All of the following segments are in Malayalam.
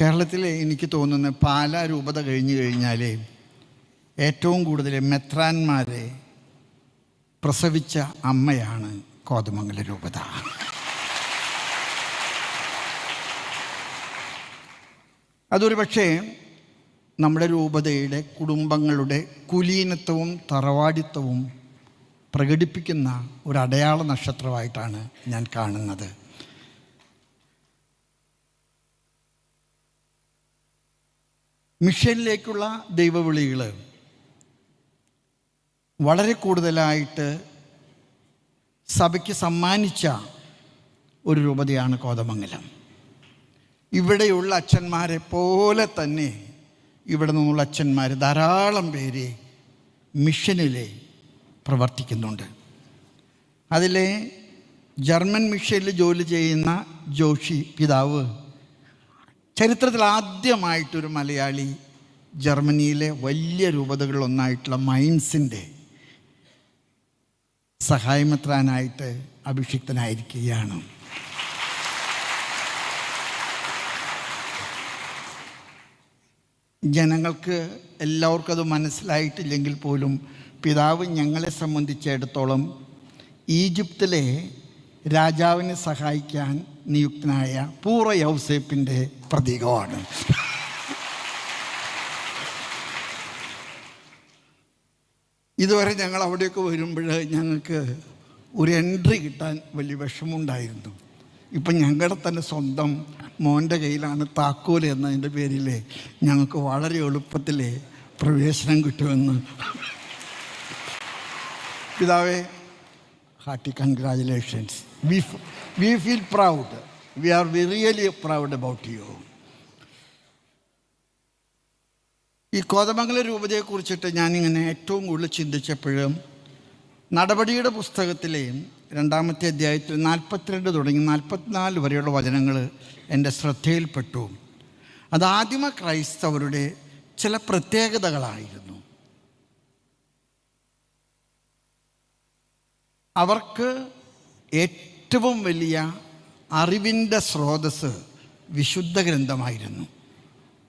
കേരളത്തിൽ എനിക്ക് തോന്നുന്നു പാലാ രൂപത കഴിഞ്ഞു കഴിഞ്ഞാൽ ഏറ്റവും കൂടുതൽ മെത്രാന്മാരെ പ്രസവിച്ച അമ്മയാണ് കോതമംഗലം രൂപത. അതൊരു പക്ഷേ നമ്മുടെ രൂപതയുടെ കുടുംബങ്ങളുടെ കുലീനത്വവും തറവാടിത്വവും പ്രകടിപ്പിക്കുന്ന ഒരു അടയാള നക്ഷത്രമായിട്ടാണ് ഞാൻ കാണുന്നത്. മിഷനിലേക്കുള്ള ദൈവവിളികൾ വളരെ കൂടുതലായിട്ട് സഭയ്ക്ക് സമ്മാനിച്ച ഒരു രൂപതയാണ് കോതമംഗലം. ഇവിടെയുള്ള അച്ഛന്മാരെ പോലെ തന്നെ ഇവിടെ നിന്നുള്ള അച്ഛന്മാർ ധാരാളം പേര് മിഷനിൽ പ്രവർത്തിക്കുന്നുണ്ട്. അതിലെ ജർമ്മൻ മിഷനിൽ ജോലി ചെയ്യുന്ന ജോഷി പിതാവ് ചരിത്രത്തിൽ ആദ്യമായിട്ടൊരു മലയാളി ജർമ്മനിയിലെ വലിയ രൂപതകളിലൊന്നായിട്ടുള്ള മൈൻസിൻ്റെ സഹായമെത്രാനായിട്ട് അഭിഷിക്തനായിരിക്കുകയാണ്. ജനങ്ങൾക്ക് എല്ലാവർക്കും അത് മനസ്സിലായിട്ടില്ലെങ്കിൽ പോലും പിതാവ് ഞങ്ങളെ സംബന്ധിച്ചിടത്തോളം ഈജിപ്തിലെ രാജാവിനെ സഹായിക്കാൻ നിയുക്തനായ പൂറ യൗസേപ്പിൻ്റെ പ്രതീകമാണ്. ഇതുവരെ ഞങ്ങൾ അവിടെയൊക്കെ വരുമ്പോൾ ഞങ്ങൾക്ക് ഒരു എൻട്രി കിട്ടാൻ വലിയ വിഷമമുണ്ടായിരുന്നു. ഇപ്പം ഞങ്ങളുടെ തന്നെ സ്വന്തം മോൻ്റെ കയ്യിലാണ് താക്കോൽ എന്നതിൻ്റെ പേരിൽ ഞങ്ങൾക്ക് വളരെ എളുപ്പത്തിൽ പ്രവേശനം കിട്ടുമെന്ന്. പിതാവേ, hearty congratulations. We feel proud. We are really proud about you. ഈ കോതമംഗലം രൂപതയെക്കുറിച്ചിട്ട് ഞാനിങ്ങനെ ഏറ്റവും കൂടുതൽ ചിന്തിച്ചപ്പോഴും നടപടിയുടെ പുസ്തകത്തിലെ 2-ാമത്തെ അധ്യായത്തിൽ 42 തുടങ്ങി 44 വരെയുള്ള വചനങ്ങൾ എൻ്റെ ശ്രദ്ധയിൽപ്പെട്ടു. അത് ആദിമ ക്രൈസ്തവരുടെ ചില പ്രത്യേകതകളായിരുന്നു. അവർക്ക് ഏറ്റവും വലിയ അറിവിൻ്റെ സ്രോതസ്സ് വിശുദ്ധ ഗ്രന്ഥമായിരുന്നു.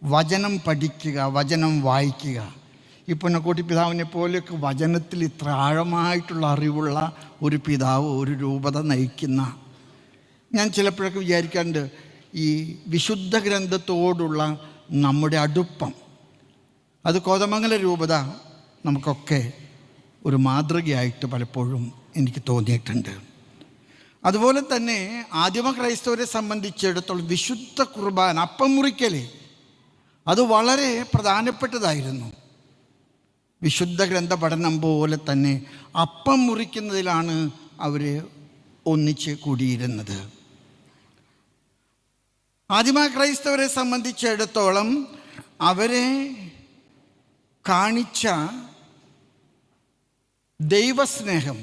വചനം പഠിക്കുക, വചനം വായിക്കുക. ഈ പുന്നക്കോട്ടി പിതാവിനെ പോലെയൊക്കെ വചനത്തിൽ ഇത്ര ആഴമായിട്ടുള്ള അറിവുള്ള ഒരു പിതാവ് ഒരു രൂപത നയിക്കുന്ന, ഞാൻ ചിലപ്പോഴൊക്കെ വിചാരിക്കാറുണ്ട് ഈ വിശുദ്ധ ഗ്രന്ഥത്തോടുള്ള നമ്മുടെ അടുപ്പം, അത് കോതമംഗലം രൂപത നമുക്കൊക്കെ ഒരു മാതൃകയായിട്ട് പലപ്പോഴും എനിക്ക് തോന്നിയിട്ടുണ്ട്. അതുപോലെ തന്നെ ആദിമ ക്രൈസ്തവരെ സംബന്ധിച്ചിടത്തോളം വിശുദ്ധ കുർബാന, അപ്പം മുറിക്കൽ, അത് വളരെ പ്രധാനപ്പെട്ടതായിരുന്നു. വിശുദ്ധ ഗ്രന്ഥ പഠനം പോലെ തന്നെ അപ്പം മുറിക്കുന്നതിലാണ് അവർ ഒന്നിച്ച് കൂടിയിരുന്നത്. ആദിമ ക്രൈസ്തവരെ സംബന്ധിച്ചിടത്തോളം അവരെ കാണിച്ച ദൈവസ്നേഹം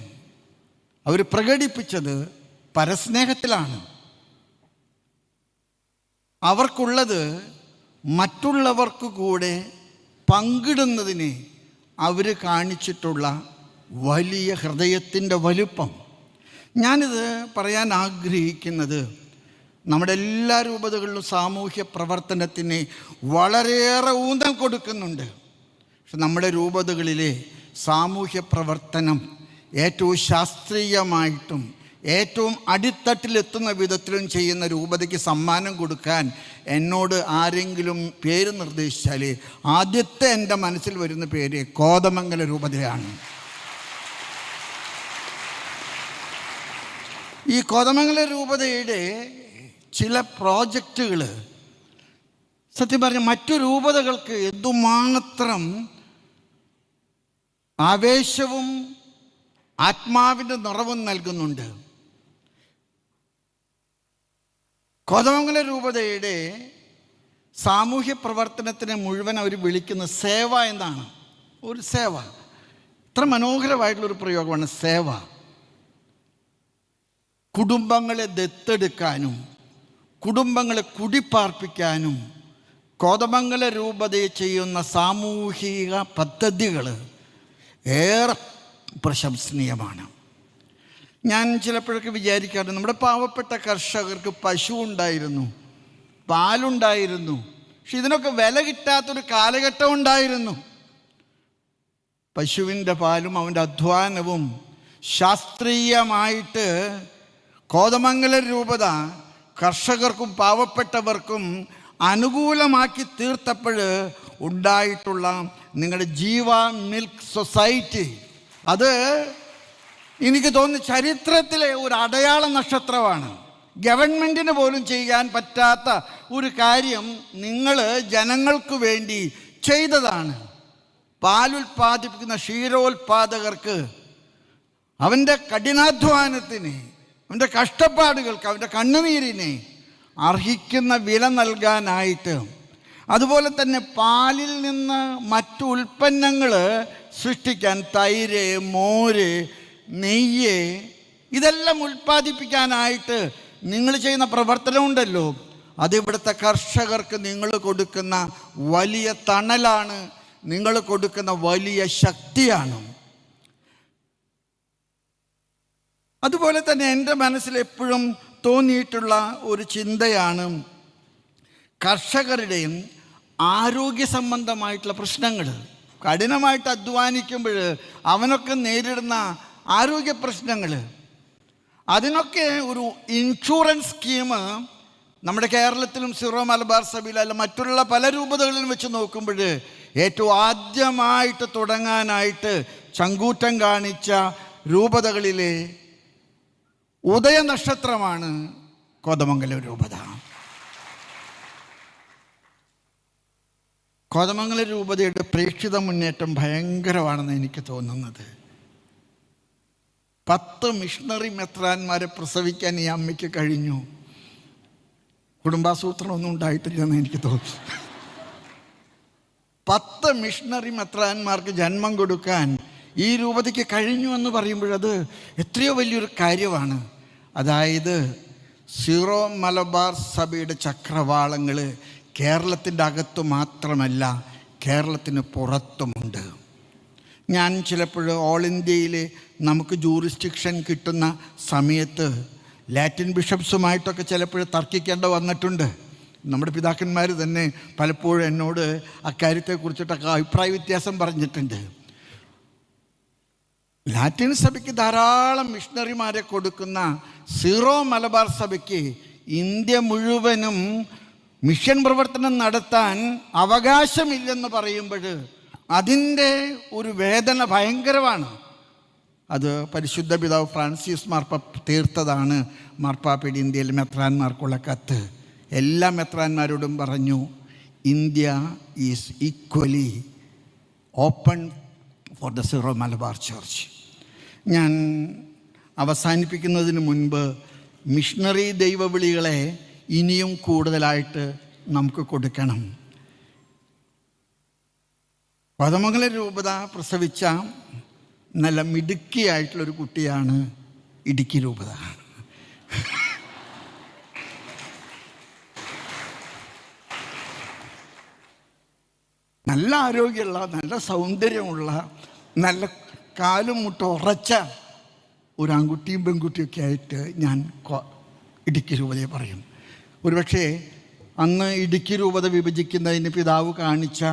അവർ പ്രകടിപ്പിച്ചത് പരസ്നേഹത്തിലാണ്. അവർക്കുള്ളത് മറ്റുള്ളവർക്ക് കൂടെ പങ്കിടുന്നതിന് അവർ കാണിച്ചിട്ടുള്ള വലിയ ഹൃദയത്തിൻ്റെ വലുപ്പം. ഞാനിത് പറയാൻ ആഗ്രഹിക്കുന്നത്, നമ്മുടെ എല്ലാ രൂപതകളിലും സാമൂഹ്യ പ്രവർത്തനത്തിന് വളരെയേറെ ഊന്നൽ കൊടുക്കുന്നുണ്ട്. പക്ഷെ നമ്മുടെ രൂപതകളിലെ സാമൂഹ്യ പ്രവർത്തനം ഏറ്റവും ശാസ്ത്രീയമായിട്ടും ഏറ്റവും അടിത്തട്ടിലെത്തുന്ന വിധത്തിലും ചെയ്യുന്ന രൂപതയ്ക്ക് സമ്മാനം കൊടുക്കാൻ എന്നോട് ആരെങ്കിലും പേര് നിർദ്ദേശിച്ചാൽ ആദ്യത്തെ എൻ്റെ മനസ്സിൽ വരുന്ന പേര് കോതമംഗലം രൂപതയാണ്. ഈ കോതമംഗലം രൂപതയുടെ ചില പ്രോജക്റ്റുകൾ സത്യം പറഞ്ഞ മറ്റു രൂപതകൾക്ക് എന്തുമാത്രം ആവേശവും ആത്മാവിൻ്റെ നിറവും നൽകുന്നുണ്ട്. കോതമംഗലം രൂപതയുടെ സാമൂഹ്യ പ്രവർത്തനത്തിനെ മുഴുവൻ അവർ വിളിക്കുന്ന സേവ എന്നാണ്. ഒരു സേവ, ഇത്ര മനോഹരമായിട്ടുള്ളൊരു പ്രയോഗമാണ് സേവ. കുടുംബങ്ങളെ ദത്തെടുക്കാനും കുടുംബങ്ങളെ കുടിപ്പാർപ്പിക്കാനും കോതമംഗലം രൂപതയെ ചെയ്യുന്ന സാമൂഹിക പദ്ധതികൾ ഏറെ പ്രശംസനീയമാണ്. ഞാൻ ചിലപ്പോഴൊക്കെ വിചാരിക്കാറുണ്ട്, നമ്മുടെ പാവപ്പെട്ട കർഷകർക്ക് പശു ഉണ്ടായിരുന്നു, പാലുണ്ടായിരുന്നു, പക്ഷെ ഇതിനൊക്കെ വില കിട്ടാത്തൊരു കാലഘട്ടം ഉണ്ടായിരുന്നു. പശുവിൻ്റെ പാലും അവൻ്റെ അധ്വാനവും ശാസ്ത്രീയമായിട്ട് കോതമംഗലം രൂപത കർഷകർക്കും പാവപ്പെട്ടവർക്കും അനുകൂലമാക്കി തീർത്തപ്പോൾ ഉണ്ടായിട്ടുള്ള നിങ്ങളുടെ ജീവ മിൽക്ക് സൊസൈറ്റി, അത് എനിക്ക് തോന്നുന്നു ചരിത്രത്തിലെ ഒരു അടയാള നക്ഷത്രമാണ്. ഗവൺമെൻറ്റിന് പോലും ചെയ്യാൻ പറ്റാത്ത ഒരു കാര്യം നിങ്ങൾ ജനങ്ങൾക്ക് വേണ്ടി ചെയ്തതാണ്. പാലുൽപാദിപ്പിക്കുന്ന ക്ഷീരോത്പാദകർക്ക് അവൻ്റെ കഠിനാധ്വാനത്തിന്, അവൻ്റെ കഷ്ടപ്പാടുകൾക്ക്, അവൻ്റെ കണ്ണുനീരിനെ അർഹിക്കുന്ന വില നൽകാനായിട്ട്, അതുപോലെ തന്നെ പാലിൽ നിന്ന് മറ്റു ഉൽപ്പന്നങ്ങൾ സൃഷ്ടിക്കാൻ, തൈര്, മോര്, നെയ്യ്, ഇതെല്ലാം ഉൽപ്പാദിപ്പിക്കാനായിട്ട് നിങ്ങൾ ചെയ്യുന്ന പ്രവർത്തനം ഉണ്ടല്ലോ, അത് ഇവിടുത്തെ കർഷകർക്ക് നിങ്ങൾ കൊടുക്കുന്ന വലിയ തണലാണ്, നിങ്ങൾ കൊടുക്കുന്ന വലിയ ശക്തിയാണ്. അതുപോലെ തന്നെ എൻ്റെ മനസ്സിൽ എപ്പോഴും തോന്നിയിട്ടുള്ള ഒരു ചിന്തയാണ് കർഷകരുടെയും ആരോഗ്യ സംബന്ധമായിട്ടുള്ള പ്രശ്നങ്ങൾ. കഠിനമായിട്ട് അധ്വാനിക്കുമ്പോൾ അവനൊക്കെ നേരിടുന്ന ആരോഗ്യ പ്രശ്നങ്ങൾ, അതിനൊക്കെ ഒരു ഇൻഷുറൻസ് സ്കീം നമ്മുടെ കേരളത്തിലും സിറോ മലബാർ സഭയിലും അല്ല മറ്റുള്ള പല രൂപതകളിലും വെച്ച് നോക്കുമ്പോൾ ഏറ്റവും ആദ്യമായിട്ട് തുടങ്ങാനായിട്ട് ചങ്കൂറ്റം കാണിച്ച രൂപതകളിലെ ഉദയനക്ഷത്രമാണ് കോതമംഗലം രൂപത. കോതമംഗലം രൂപതയുടെ പ്രേക്ഷിത മുന്നേറ്റം ഭയങ്കരമാണെന്ന് എനിക്ക് തോന്നുന്നത്. 10 മിഷണറി മെത്രാന്മാരെ പ്രസവിക്കാൻ ഈ അമ്മയ്ക്ക് കഴിഞ്ഞു. കുടുംബാസൂത്രണമൊന്നും ഉണ്ടായിട്ടില്ലെന്ന് എനിക്ക് തോന്നുന്നു. 10 മിഷണറി മെത്രാന്മാർക്ക് ജന്മം കൊടുക്കാൻ ഈ രൂപതയ്ക്ക് കഴിഞ്ഞു എന്ന് പറയുമ്പോഴത് എത്രയോ വലിയൊരു കാര്യമാണ്. അതായത് സീറോ മലബാർ സഭയുടെ ചക്രവാളങ്ങൾ കേരളത്തിൻ്റെ അകത്തു മാത്രമല്ല കേരളത്തിന് പുറത്തുമുണ്ട്. ഞാൻ ചിലപ്പോൾ ഓൾ ഇന്ത്യയിൽ നമുക്ക് ജൂറിസ്ഡിക്ഷൻ കിട്ടുന്ന സമയത്ത് ലാറ്റിൻ ബിഷപ്സുമായിട്ടൊക്കെ ചിലപ്പോൾ തർക്കിക്കേണ്ട വന്നിട്ടുണ്ട്. നമ്മുടെ പിതാക്കന്മാർ തന്നെ പലപ്പോഴും എന്നോട് അക്കാര്യത്തെക്കുറിച്ചിട്ടൊക്കെ അഭിപ്രായ വ്യത്യാസം പറഞ്ഞിട്ടുണ്ട്. ലാറ്റിൻ സഭയ്ക്ക് ധാരാളം മിഷണറിമാരെ കൊടുക്കുന്ന സീറോ മലബാർ സഭയ്ക്ക് ഇന്ത്യ മുഴുവനും മിഷൻ പ്രവർത്തനം നടത്താൻ അവകാശമില്ലെന്ന് പറയുമ്പോൾ അതിൻ്റെ ഒരു വേദന ഭയങ്കരമാണ്. അത് പരിശുദ്ധ പിതാവ് ഫ്രാൻസിസ് മാർപ്പാപ്പ തീർത്തതാണ് മാർപ്പാപ്പയുടെ ഇന്ത്യയിൽ മെത്രാന്മാർക്കുള്ള കത്ത്. എല്ലാ മെത്രാന്മാരോടും പറഞ്ഞു, India is equally open for the zero Malabar church. ഞാൻ അവസാനിപ്പിക്കുന്നതിന് മുൻപ് മിഷണറി ദൈവവിളികളെ ഇനിയും കൂടുതലായിട്ട് നമുക്ക് കൊടുക്കണം. കോതമംഗലം രൂപത പ്രസവിച്ച നല്ല മിടുക്കിയായിട്ടുള്ളൊരു കുട്ടിയാണ് ഇടുക്കി രൂപത. നല്ല ആരോഗ്യമുള്ള, നല്ല സൗന്ദര്യമുള്ള, നല്ല കാലും മുട്ട ഉറച്ച ഒരു ആൺകുട്ടിയും പെൺകുട്ടിയൊക്കെ ആയിട്ട് ഞാൻ ഇടുക്കി രൂപതയെ പറയും. ഒരുപക്ഷെ അന്ന് ഇടുക്കി രൂപത വിഭജിക്കുന്നതിന് പിതാവ് കാണിച്ച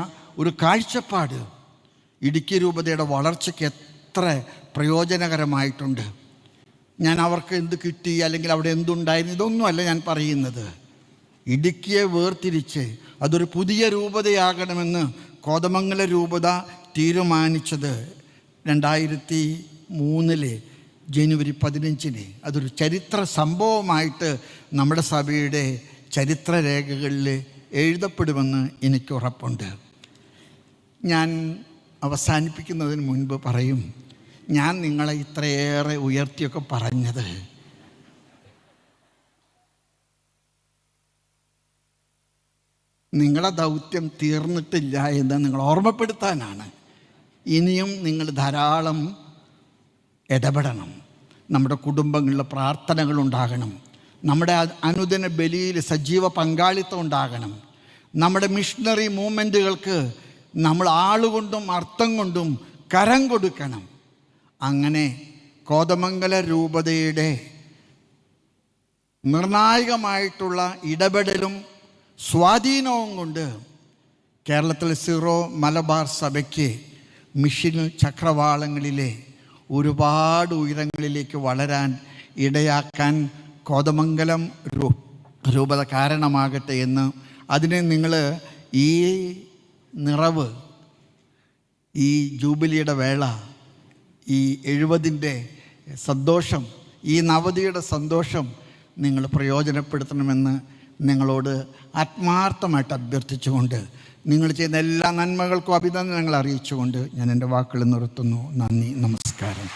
ഒരു കാഴ്ചപ്പാട് ഇടുക്കി രൂപതയുടെ വളർച്ചയ്ക്ക് എത്ര പ്രയോജനകരമായിട്ടുണ്ട്. ഞാൻ അവർക്ക് എന്ത് കിട്ടി അല്ലെങ്കിൽ അവിടെ എന്തുണ്ടായിരുന്നു ഇതൊന്നുമല്ല ഞാൻ പറയുന്നത്. ഇടുക്കിയെ വേർതിരിച്ച് അതൊരു പുതിയ രൂപതയാകണമെന്ന് കോതമംഗലം രൂപത തീരുമാനിച്ചത് 2003 ജനുവരി 15. അതൊരു ചരിത്ര സംഭവമായിട്ട് നമ്മുടെ സഭയുടെ ചരിത്രരേഖകളിൽ എഴുതപ്പെടുമെന്ന് എനിക്ക് ഉറപ്പുണ്ട്. ഞാൻ അവസാനിപ്പിക്കുന്നതിന് മുൻപ് പറയും, ഞാൻ നിങ്ങളെ ഇത്രയേറെ ഉയർത്തിയൊക്കെ പറഞ്ഞത് നിങ്ങളുടെ ദൗത്യം തീർന്നിട്ടില്ല എന്ന് നിങ്ങൾ ഓർമ്മപ്പെടുത്താനാണ്. ഇനിയും നിങ്ങൾ ധാരാളം ഇടപെടണം. നമ്മുടെ കുടുംബങ്ങളിലെ പ്രാർത്ഥനകളുണ്ടാകണം. നമ്മുടെ അനുദിന ബലിയിൽ സജീവ പങ്കാളിത്തം ഉണ്ടാകണം. നമ്മുടെ മിഷണറി മൂവ്മെൻറ്റുകൾക്ക് നമ്മൾ ആളുകൊണ്ടും അർത്ഥം കൊണ്ടും കരം കൊടുക്കണം. അങ്ങനെ കോതമംഗല രൂപതയുടെ നിർണായകമായിട്ടുള്ള ഇടപെടലും സ്വാധീനവും കൊണ്ട് കേരളത്തിൽ സീറോ മലബാർ സഭയ്ക്ക് മിഷൻ ചക്രവാളങ്ങളിലെ ഒരുപാട് ഉയരങ്ങളിലേക്ക് വളരാൻ ഇടയാക്കാൻ കോതമംഗലം രൂപത കാരണമാകട്ടെ എന്ന്, അതിന് നിങ്ങൾ ഈ നിറവ്, ഈ ജൂബിലിയുടെ വേള, ഈ 70ൻ്റെ സന്തോഷം, ഈ നവതിയുടെ സന്തോഷം നിങ്ങൾ പ്രയോജനപ്പെടുത്തണമെന്ന് നിങ്ങളോട് ആത്മാർത്ഥമായിട്ട് അഭ്യർത്ഥിച്ചുകൊണ്ട്, നിങ്ങൾ ചെയ്യുന്ന എല്ലാ നന്മകൾക്കും അഭിനന്ദനങ്ങൾ അറിയിച്ചുകൊണ്ട് ഞാൻ എൻ്റെ വാക്കുകൾ നിർത്തുന്നു. നന്ദി, നമസ്കാരം.